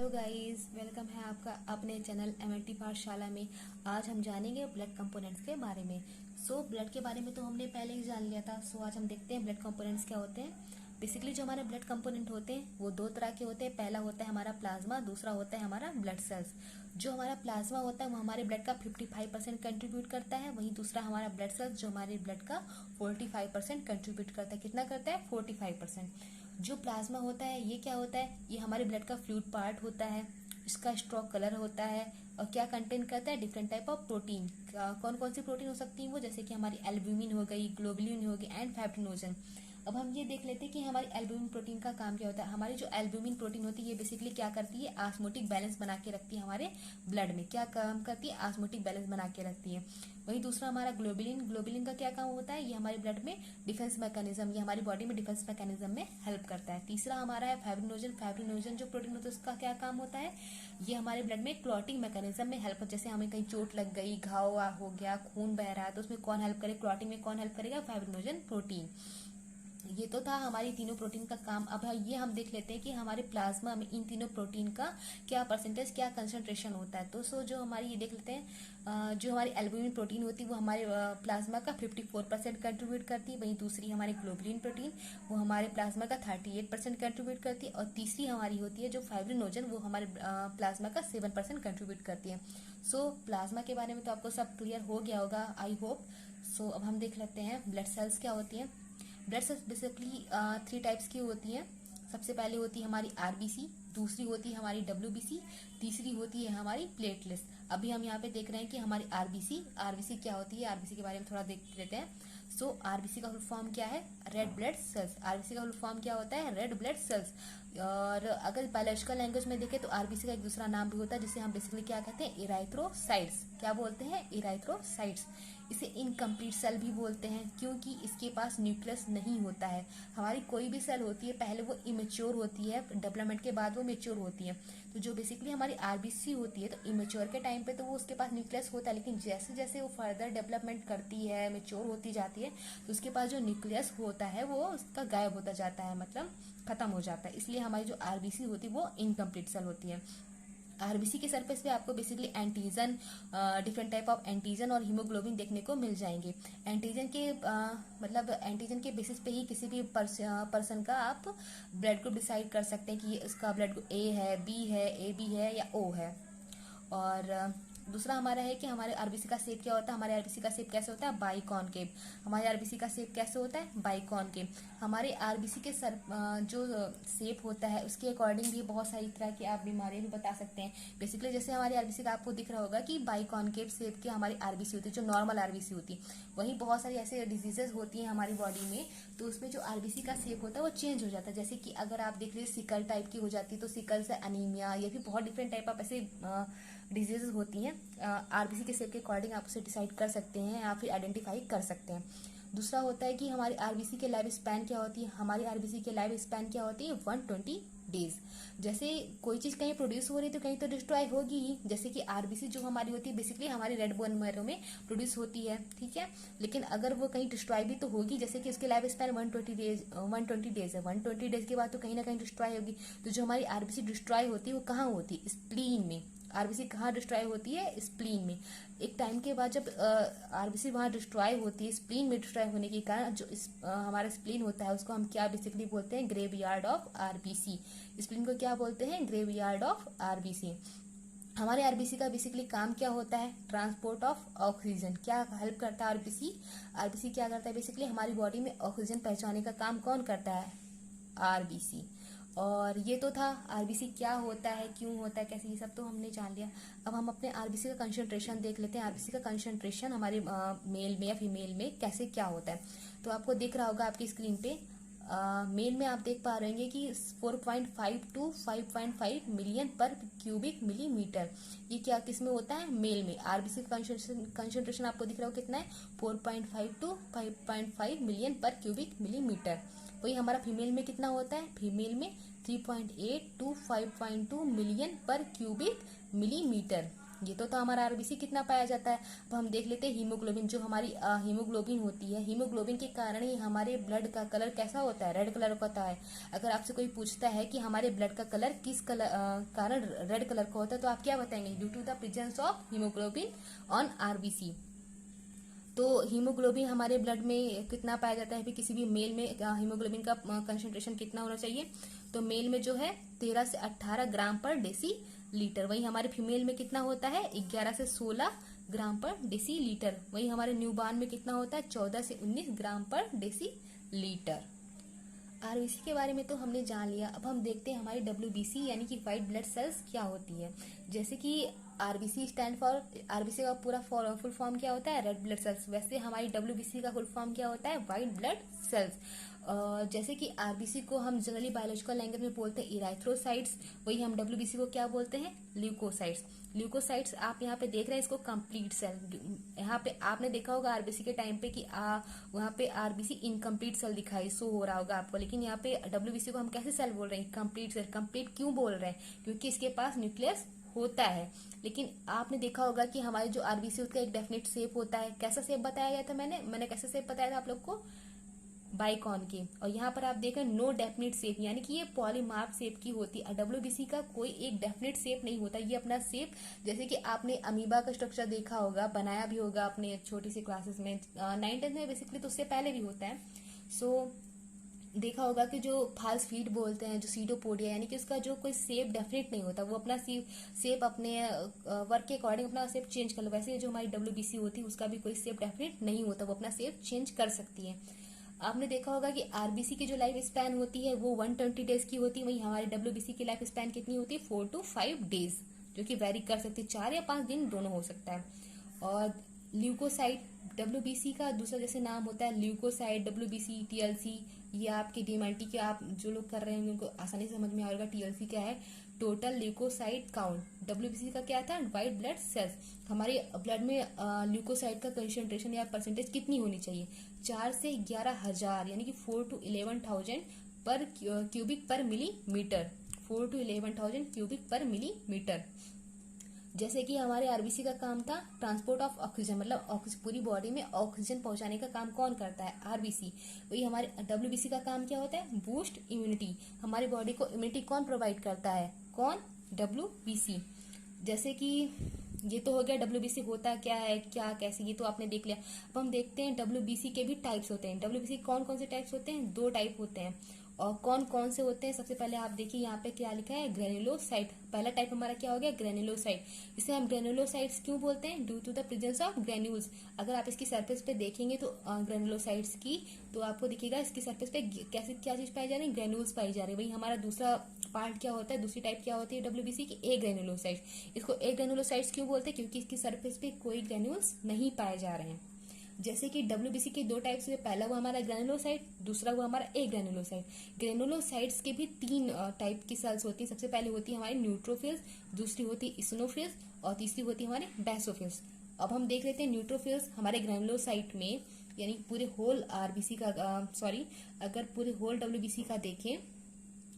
Hello guys, welcome है आपका अपने चैनल एमएलटी पाठशाला में। आज हम जानेंगे ब्लड कंपोनेंट्स के बारे में। ब्लड के बारे में तो हमने पहले ही जान लिया था। आज हम देखते हैं ब्लड कंपोनेंट्स क्या होते हैं। बेसिकली जो हमारे ब्लड कंपोनेंट होते हैं वो दो तरह के होते हैं। पहला होता है हमारा प्लाज्मा, दूसरा होता है हमारा ब्लड सेल्स। जो हमारा प्लाज्मा होता है वो हमारे ब्लड का 55% कंट्रीब्यूट करता है, वहीं दूसरा हमारा ब्लड सेल्स जो हमारे ब्लड का 45% कंट्रीब्यूट करता है। कितना करता है? 45%। जो प्लाज्मा होता है ये क्या होता है? ये हमारे ब्लड का फ्लूइड पार्ट होता है। इसका स्ट्रॉक कलर होता है और क्या कंटेन करता है? Different type of protein. कौन कौन सी प्रोटीन हो सकती है वो? जैसे कि हमारी एल्ब्यूमिन हो गई, ग्लोबुलिन हो गई एंड फाइब्रिनोजन। अब हम ये देख लेते हैं कि हमारी एल्ब्यूमिन प्रोटीन का काम क्या होता है। हमारी जो एल्ब्यूमिन प्रोटीन होती है ये बेसिकली क्या करती है? ऑस्मोटिक बैलेंस बना के रखती है। हमारे ब्लड में क्या काम करती है? ऑस्मोटिक बैलेंस बना के रखती है। वहीं दूसरा हमारा ग्लोबुलिन, ग्लोबुलिन का क्या काम होता है? ये हमारे ब्लड में डिफेंस मैकेनिज्म, ये हमारी बॉडी में डिफेंस मैकेनिज्म में हेल्प करता है। तीसरा हमारा है फाइब्रिनोजन। फाइब्रिनोजन जो प्रोटीन होता है उसका क्या काम होता है? ये हमारे ब्लड में क्लॉटिंग मैकेनिज्म में हेल्प, जैसे हमें कहीं चोट लग गई, घाव हो गया, खून बह रहा है, तो उसमें कौन हेल्प करे? क्लॉटिंग में कौन हेल्प करेगा? Fibrinogen protein. ये तो था हमारी तीनों प्रोटीन का काम। अब ये हम देख लेते हैं कि हमारे प्लाज्मा में इन तीनों प्रोटीन का क्या परसेंटेज, क्या कंसंट्रेशन होता है। तो जो हमारी ये देख लेते हैं, जो हमारी एल्ब्यूमिन प्रोटीन होती है वो हमारे प्लाज्मा का 54% कंट्रीब्यूट करती है। वहीं दूसरी हमारी ग्लोबुलिन प्रोटीन वो हमारे प्लाज्मा का 38% कंट्रीब्यूट करती है। और तीसरी हमारी होती है जो फाइब्रिनोजन, वो हमारे प्लाज्मा का 7% कंट्रीब्यूट करती है। प्लाज्मा के बारे में तो आपको सब क्लियर हो गया होगा, आई होप। अब हम देख लेते हैं ब्लड सेल्स क्या होती हैं। ब्लड सेल्स बेसिकली 3 टाइप्स की होती हैं। सबसे पहले होती है हमारी आरबीसी, दूसरी होती है हमारी डब्ल्यूबीसी, तीसरी होती है हमारी प्लेटलेट्स। अभी हम यहाँ पे देख रहे हैं कि हमारी आरबीसी क्या होती है। आरबीसी के बारे में थोड़ा देख लेते हैं। आरबीसी का फुल फॉर्म क्या है? Red blood cells. आरबीसी का फुल फॉर्म क्या होता है? Red blood cells. और अगर बायोलॉजिकल लैंग्वेज में देखें तो आरबीसी का एक दूसरा नाम भी होता है जिसे हम बेसिकली क्या कहते हैं? इराइथ्रोसाइट्स। क्या बोलते हैं? इराइथ्रोसाइट्स। इसे इनकम्प्लीट सेल भी बोलते हैं क्योंकि इसके पास न्यूक्लियस नहीं होता है। हमारी कोई भी सेल होती है पहले वो इमेच्योर होती है, डेवलपमेंट के बाद वो मेच्योर होती है। तो जो बेसिकली हमारी आरबीसी होती है तो इमेच्योर के टाइम पे तो वो उसके पास न्यूक्लियस होता है, लेकिन जैसे जैसे वो फर्दर डेवलपमेंट करती है, मेच्योर होती जाती है, तो उसके पास जो न्यूक्लियस होता है वो उसका गायब होता जाता है, मतलब खत्म हो जाता है। इसलिए हमारी जो आरबीसी होती है वो इनकम्प्लीट सेल होती है। आरबीसी के सरफेस पे आपको basically antigen, different type of antigen और हीमोग्लोबिन देखने को मिल जाएंगे। एंटीजन के मतलब एंटीजन के बेसिस पे ही किसी भी पर्सन का आप ब्लड ग्रुप डिसाइड कर सकते हैं कि इसका ब्लड ग्रुप ए है, बी है, ए बी है या ओ है। और दूसरा हमारा है कि हमारे आरबीसी का शेप क्या होता है। हमारे आरबीसी का शेप कैसे होता है? बाइकॉनकेव। हमारे आरबीसी का शेप कैसे होता है? बाइकॉनकेव। हमारे आरबीसी के जो शेप होता है उसके अकॉर्डिंग भी बहुत सारी तरह की आप बीमारियां भी बता सकते हैं। बेसिकली जैसे हमारे आरबीसी का आपको दिख रहा होगा कि बाइकॉनकेव शेप की हमारी आरबीसी होती है, जो नॉर्मल आरबीसी होती है। वहीं बहुत सारी ऐसे डिजीजेस होती हैं हमारी बॉडी में, तो उसमें जो आरबीसी का शेप होता है वो चेंज हो जाता है। जैसे कि अगर आप देख लीजिए सिकल टाइप की हो जाती है तो सिकल से अनीमिया, या फिर बहुत डिफरेंट टाइप ऑफ ऐसे डिजीजेस होती हैं। आरबीसी के शेप के अकॉर्डिंग आप उसे डिसाइड कर सकते हैं या फिर आइडेंटिफाई कर सकते हैं। दूसरा होता है कि हमारी आरबीसी के लाइफ स्पैन क्या होती है। हमारी आरबीसी के लाइफ स्पैन क्या होती है? 120 डेज। जैसे कोई चीज कहीं प्रोड्यूस हो रही है तो कहीं तो डिस्ट्रॉय होगी ही। जैसे कि आरबीसी जो हमारी होती है बेसिकली हमारी रेड बोन मैरो में प्रोड्यूस होती है, ठीक है, लेकिन अगर वो कहीं डिस्ट्रॉय भी तो होगी। जैसे कि उसके लाइफ स्पैन 120 डेज है। 120 डेज के बाद तो कहीं ना कहीं डिस्ट्रॉय होगी। तो जो हमारी आरबीसी डिस्ट्रॉय होती है वो कहाँ होती है? स्प्लीन में। आरबीसी कहाँ डिस्ट्रॉय होती है? स्प्लीन में। एक टाइम के बाद जब आरबीसी वहां डिस्ट्रॉय होती है, स्प्लीन में डिस्ट्रॉय होने के कारण जो हमारा स्प्लीन होता है उसको हम क्या बेसिकली बोलते हैं? Graveyard of RBC. स्प्लीन को क्या बोलते हैं? Graveyard of RBC. हमारे आरबीसी का बेसिकली काम क्या होता है? Transport of oxygen. क्या हेल्प करता है आरबीसी? आरबीसी क्या करता है? बेसिकली हमारी बॉडी में ऑक्सीजन पहुंचाने का काम कौन करता है? आरबीसी। और ये तो था आरबीसी क्या होता है, क्यों होता है, कैसे, ये सब तो हमने जान लिया। अब हम अपने आरबीसी का कंसंट्रेशन देख लेते हैं। आरबीसी का कंसंट्रेशन हमारे मेल में या फीमेल में कैसे क्या होता है। तो आपको दिख रहा होगा आपकी स्क्रीन पे। मेल में आप देख पा रहे हैं कि 4.5 टू 5.5 मिलियन पर क्यूबिक मिलीमीटर। ये क्या किस में होता है? मेल में। आरबीसी का कंसंट्रेशन आपको दिख रहा होगा कितना है? 4.5 टू 5.5 मिलियन पर क्यूबिक मिलीमीटर। वही हमारा फीमेल में कितना होता है? फीमेल में 3.8 टू 5.2 मिलियन पर क्यूबिक मिलीमीटर। ये तो था हमारा आरबीसी कितना पाया जाता है। अब हम देख लेते हैं हीमोग्लोबिन। जो हमारी हीमोग्लोबिन होती है, हीमोग्लोबिन के कारण ही हमारे ब्लड का कलर कैसा होता है, रेड कलर का होता है। अगर आपसे कोई पूछता है कि हमारे ब्लड का कलर किस कलर कारण रेड कलर का होता है, तो आप क्या बताएंगे? Due to the presence of haemoglobin on RBC. तो हीमोग्लोबिन हमारे ब्लड में कितना पाया जाता है? फिर किसी भी मेल में हीमोग्लोबिन का कंसंट्रेशन कितना होना चाहिए? तो मेल में जो है 13 से 18 ग्राम पर डेसी लीटर। वही हमारे फीमेल में कितना होता है? 11 से 16 ग्राम पर डेसी लीटर। वही हमारे न्यूबॉर्न में कितना होता है? 14 से 19 ग्राम पर डेसी लीटर। आरबीसी के बारे में तो हमने जान लिया। अब हम देखते हैं हमारी डब्ल्यूबीसी यानी कि व्हाइट ब्लड सेल्स क्या होती है। जैसे कि आरबीसी स्टैंड फॉर, आरबीसी का पूरा फुल फॉर्म क्या होता है? Red blood cells. वैसे हमारी डब्ल्यूबीसी का फुल फॉर्म क्या होता है? White blood cells. जैसे कि आरबीसी को हम जनरली बायोलॉजिकल लैंग्वेज में बोलते हैं इराइथ्रोसाइट्स, वही हम डब्ल्यूबीसी को क्या बोलते हैं? ल्यूकोसाइट्स। ल्यूकोसाइट्स आप यहाँ पे देख रहे हैं इसको कंप्लीट सेल। यहाँ पे आपने देखा होगा आरबीसी के टाइम पे कि वहाँ पे आरबीसी इनकम्प्लीट सेल दिखाई शो हो रहा होगा आपको, लेकिन यहाँ पे डब्ल्यूबीसी को हम कैसे सेल बोल रहे हैं? Complete cell. कंप्लीट क्यों बोल रहे हैं? क्योंकि इसके पास न्यूक्लियस होता है। लेकिन आपने देखा होगा कि हमारे जो आरबीसी उसका एक डेफिनेट शेप होता है। कैसा शेप बताया गया था? मैंने कैसा शेप बताया था आप लोग को? बाइकॉन की। और यहाँ पर आप देख रहे हैं नो डेफिनेट शेप, यानी कि ये पॉलीमार्फ शेप की होती है। डब्ल्यूबीसी का कोई एक डेफिनेट शेप नहीं होता, ये अपना शेप, जैसे कि आपने अमीबा का स्ट्रक्चर देखा होगा, बनाया भी होगा अपने छोटी सी क्लासेस में 9th में बेसिकली, तो उससे पहले भी होता है। सो देखा होगा कि जो फाल्स फीड बोलते हैं, जो सीडोपोडिया, यानी कि उसका जो कोई शेप डेफिनेट नहीं होता, वो अपना शेप अपने वर्क के अकॉर्डिंग अपना शेप चेंज कर लो। वैसे जो हमारी डब्ल्यूबीसी होती है उसका भी कोई शेप डेफिनेट नहीं होता, वो अपना शेप चेंज कर सकती है। आपने देखा होगा कि आरबीसी की जो लाइफ स्पैन होती है वो 120 डेज की होती है। वही हमारी डब्ल्यूबीसी की लाइफ स्पैन कितनी होती है? 4 to 5 डेज, जो कि वेरी कर सकती है, 4 या 5 दिन दोनों हो सकता है। और ल्यूकोसाइट, डब्ल्यूबीसी का दूसरा जैसे नाम होता है ल्यूकोसाइट, डब्ल्यूबीसी, टीएलसी। ये आपके डीएमएलटी के आप जो लोग कर रहे हैं उनको आसानी से समझ में आएगा टीएलसी क्या है, टोटल ल्यूकोसाइट काउंट। डब्ल्यूबीसी का क्या था? White blood cells. हमारे ब्लड में ल्यूकोसाइट का कंसंट्रेशन या परसेंटेज कितनी होनी चाहिए? 4 से 11,000 यानी कि 4 to 11,000 पर क्यूबिक पर मिलीमीटर। 4 to 11,000 क्यूबिक पर मिलीमीटर। जैसे कि हमारे आरबीसी का काम था ट्रांसपोर्ट ऑफ ऑक्सीजन, मतलब पूरी बॉडी में ऑक्सीजन पहुंचाने का काम कौन करता है? आरबीसी। वही हमारे डब्ल्यूबीसी का काम क्या होता है? Boost immunity. हमारी बॉडी को इम्यूनिटी कौन प्रोवाइड करता है? कौन? डब्ल्यूबीसी। जैसे कि ये तो हो गया डब्ल्यूबीसी होता क्या है, क्या कैसे, ये तो आपने देख लिया। अब हम देखते हैं डब्ल्यूबीसी के भी टाइप्स होते हैं। डब्ल्यूबीसी कौन कौन से टाइप्स होते हैं? 2 टाइप होते हैं। और कौन कौन से होते हैं? सबसे पहले आप देखिए यहाँ पे क्या लिखा है, ग्रेनुलोसाइट। पहला टाइप हमारा क्या हो गया? ग्रेनुलोसाइट। इसे हम ग्रेनुलोसाइट्स क्यों बोलते हैं? Due to the presence of granules. अगर आप इसकी सरफेस पे देखेंगे तो ग्रेनुलोसाइट्स की, तो आपको दिखेगा इसकी सरफेस पे कैसे क्या चीज पाई जा रही है? ग्रेन्यूल्स पाई जा रही है। वही हमारा दूसरा पार्ट क्या होता है, दूसरी टाइप क्या होती है डब्ल्यूबीसी की? ए ग्रेनुलोसाइट। इसको ए ग्रेनुलोसाइट्स क्यों बोलते हैं? क्योंकि इसकी सरफेस पे कोई ग्रेन्यूल्स नहीं पाए जा रहे हैं। जैसे कि डब्ल्यूबीसी के 2 टाइप्स हुए, पहला हुआ हमारा ग्रेनुलोसाइट, दूसरा हुआ हमारा ए ग्रेनुलोसाइट। ग्रेनुलोसाइट्स के भी 3 टाइप की सेल्स होती है। सबसे पहले होती है हमारी न्यूट्रोफिल्स, दूसरी होती है इसिनोफिल्स, और तीसरी होती है हमारे बेसोफिल्स। अब हम देख लेते हैं न्यूट्रोफिल्स हमारे ग्रेनुलोसाइट में, यानी पूरे होल आरबीसी का अगर पूरे होल डब्ल्यूबीसी का देखें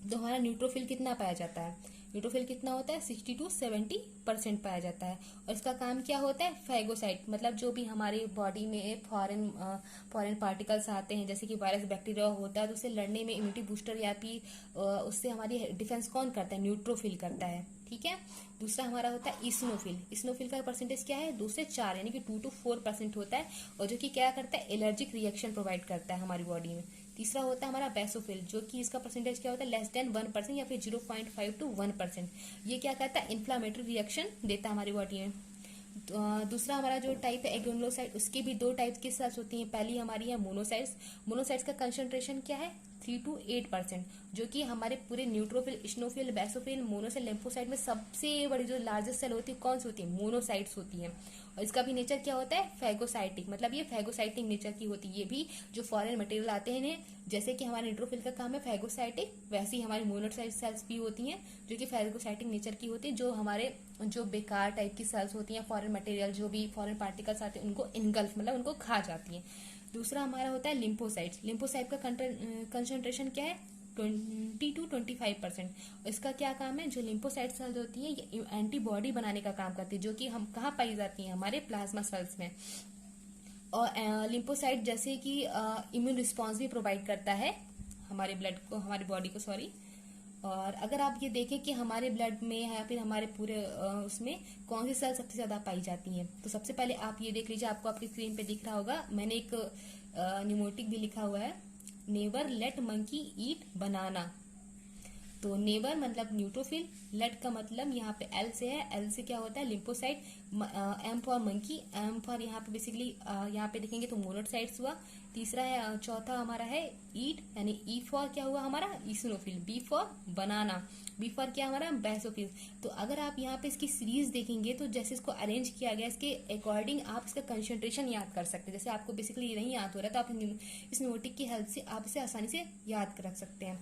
तो हमारा न्यूट्रोफिल कितना पाया जाता है? न्यूट्रोफिल कितना होता है? 60 to 70% पाया जाता है। और इसका काम क्या होता है? फैगोसाइट, मतलब जो भी हमारी बॉडी में फॉरेन पार्टिकल्स आते हैं, जैसे कि वायरस बैक्टीरिया होता है, तो उससे लड़ने में इम्यूनिटी बूस्टर या फिर उससे हमारी डिफेंस कौन करता है? न्यूट्रोफिल करता है। ठीक है। दूसरा हमारा होता है इसिनोफिल। इसिनोफिल का परसेंटेज क्या है? 2 से 4 यानी कि 2 to 4% होता है, और जो कि क्या करता है? एलर्जिक रिएक्शन प्रोवाइड करता है हमारी बॉडी में। तीसरा होता है हमारा बेसोफिल, जो कि इसका परसेंटेज क्या होता है? लेस देन 1% या फिर 0.5 to 1%। ये क्या करता है? इन्फ्लामेटरी रिएक्शन देता है हमारी बॉडी में। दूसरा हमारा जो टाइप है ग्रेनुलोसाइट, उसकी भी 2 टाइप की सेल्स होती हैं। पहली हमारी है मोनोसाइट्स। मोनोसाइट्स का कंसंट्रेशन क्या है? 3 to 8%, जो कि हमारे पूरे neutrophil, eosinophil, basophil, monocyte, lymphocyte में सबसे बड़ी जो लार्जेस्ट सेल होती है कौन सी होती है? मोनोसाइट्स होती है। और इसका भी नेचर क्या होता है? फैगोसाइटिक, मतलब ये फैगोसाइटिक नेचर की होती है। ये भी जो फॉरेन मटेरियल आते हैं, जैसे कि हमारे न्यूट्रोफिल का काम है फैगोसाइटिक, वैसे ही हमारी मोनोसाइट सेल्स भी होती हैं जो कि फैगोसाइटिक नेचर की होती है, जो हमारे जो बेकार टाइप की सेल्स होती हैं, फॉरेन मटेरियल, जो भी फॉरेन पार्टिकल्स आते हैं उनको इनगल्फ, मतलब उनको खा जाती हैं। दूसरा हमारा होता है लिम्फोसाइट्स। लिम्फोसाइट का कंसंट्रेशन क्या है? 20 to 25%। इसका क्या काम है, जो लिम्फोसाइट सेल्स होती हैं ये एंटीबॉडी बनाने का काम करती है, जो कि हम कहाँ पाई जाती हैं, हमारे प्लाज्मा सेल्स में। और लिम्फोसाइट जैसे कि इम्यून रिस्पॉन्स भी प्रोवाइड करता है हमारे ब्लड को, हमारी बॉडी को, सॉरी। और अगर आप ये देखें कि हमारे ब्लड में या फिर हमारे पूरे उसमें कौन सी सेल सबसे ज्यादा पाई जाती हैं, तो सबसे पहले आप ये देख लीजिए, आपको आपकी स्क्रीन पे दिख रहा होगा, मैंने एक न्यूमोटिक भी लिखा हुआ है, नेवर लेट मंकी ईट बनाना। तो नेवर मतलब न्यूट्रोफिल, लेट का मतलब यहाँ पे एल से है, एल से क्या होता है lymphocyte, M for monkey, M for यहाँ पे बेसिकली यहाँ पे देखेंगे तो मोनोसाइट्स हुआ। तीसरा है, चौथा हमारा है ईट, यानी ई फॉर क्या हुआ हमारा eosinophil, B for banana, B for क्या हमारा बेसोफिल। तो अगर आप यहाँ पे इसकी सीरीज देखेंगे तो जैसे इसको अरेंज किया गया, इसके अकॉर्डिंग आप इसका कंसंट्रेशन याद कर सकते हैं। जैसे आपको बेसिकली ये नहीं याद हो रहा है तो आप इस नोटिक की हेल्प से आप इसे आसानी से याद रख सकते हैं।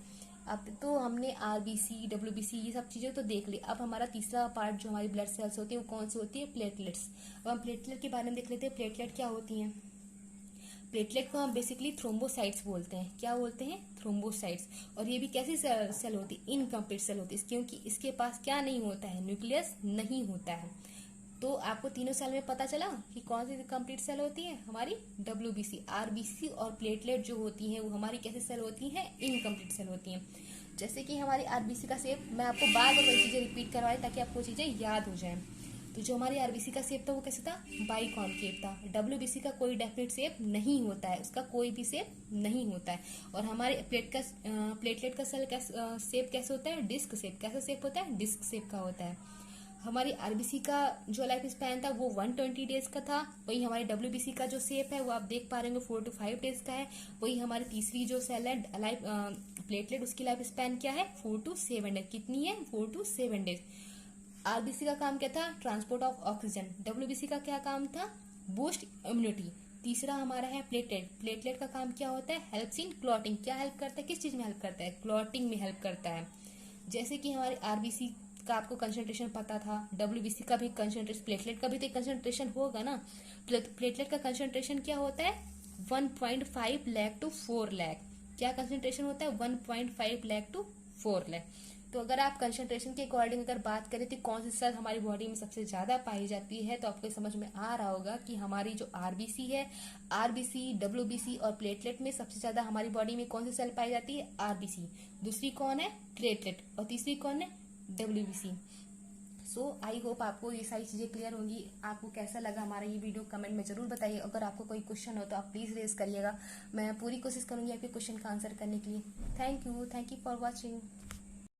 अब तो हमने आरबीसी, डब्ल्यूबीसी ये सब चीजें तो देख ली। अब हमारा तीसरा पार्ट जो हमारी ब्लड सेल्स होती है वो कौन सी होती है, प्लेटलेट्स। अब हम प्लेटलेट के बारे में देख लेते हैं, प्लेटलेट क्या होती हैं। प्लेटलेट को हम बेसिकली थ्रोम्बोसाइट्स बोलते हैं। क्या बोलते हैं, थ्रोम्बोसाइट्स। और ये भी कैसी सेल होती है, इनकम्प्लीट सेल होती है, क्योंकि इसके पास क्या नहीं होता है, न्यूक्लियस नहीं होता है। तो आपको तीनों सेल में पता चला कि कौन सी कंप्लीट सेल होती है, हमारी डब्ल्यूबीसी, आरबीसी और प्लेटलेट जो होती हैं वो हमारी कैसी सेल होती हैं, इनकम्प्लीट सेल होती हैं। जैसे कि हमारी आरबीसी का शेप, मैं आपको बार बार वही चीजें रिपीट करवाई ताकि आपको चीजें याद हो जाएं। तो जो हमारी आरबीसी का शेप था वो कैसे था, बाइकॉन्केव था। डब्ल्यूबीसी का कोई डेफिनेट शेप नहीं होता है, उसका कोई भी शेप नहीं होता है। और हमारे प्लेटलेट का सेल शेप कैसे होता है, डिस्क शेप। कैसा शेप होता है, डिस्क शेप का होता है। हमारी आरबीसी का जो लाइफ स्पैन था वो 120 डेज का था। वही हमारी डब्ल्यूबीसी का जो शेप है वो आप देख पा रहे होंगे 4 to 5 डेज का है। वही हमारी तीसरी जो सेल है प्लेटलेट, उसकी लाइफ स्पैन क्या है, 4 to 7 डेज। कितनी है, 4 to 7 डेज। आरबीसी का काम क्या था, ट्रांसपोर्ट ऑफ ऑक्सीजन। डब्ल्यूबीसी का क्या काम था, बूस्ट इम्यूनिटी। तीसरा हमारा है प्लेटलेट। प्लेटलेट का काम क्या होता है, हेल्प्स इन क्लॉटिंग। क्या हेल्प करता है, किस चीज में हेल्प करता है, क्लॉटिंग में हेल्प करता है। जैसे कि हमारे आरबीसी का आपको कंसंट्रेशन पता था, डब्ल्यूबीसी का भी कंसंट्रेशन, प्लेटलेट का भी तो कंसंट्रेशन होगा ना। प्लेटलेट का कंसंट्रेशन क्या होता है, 1.5 लाख टू 4 लाख। क्या कंसंट्रेशन होता है, 1.5 लाख टू 4 लाख। तो अगर आप कंसंट्रेशन के अकॉर्डिंग अगर बात करें तो कौन सी सेल हमारी बॉडी में सबसे ज्यादा पाई जाती है, तो आपको समझ में आ रहा होगा कि हमारी जो आरबीसी है, आरबीसी, डब्ल्यूबीसी और प्लेटलेट में सबसे ज्यादा हमारी बॉडी में कौन सी सेल पाई जाती है, आरबीसी। दूसरी कौन है, प्लेटलेट। और तीसरी कौन है, डब्ल्यूबीसी। सो आई होप आपको ये सारी चीजें क्लियर होंगी। आपको कैसा लगा हमारा ये वीडियो कमेंट में जरूर बताइए। अगर आपको कोई क्वेश्चन हो तो आप प्लीज रेज करिएगा, मैं पूरी कोशिश करूंगी आपके क्वेश्चन का आंसर करने के लिए। Thank you for watching.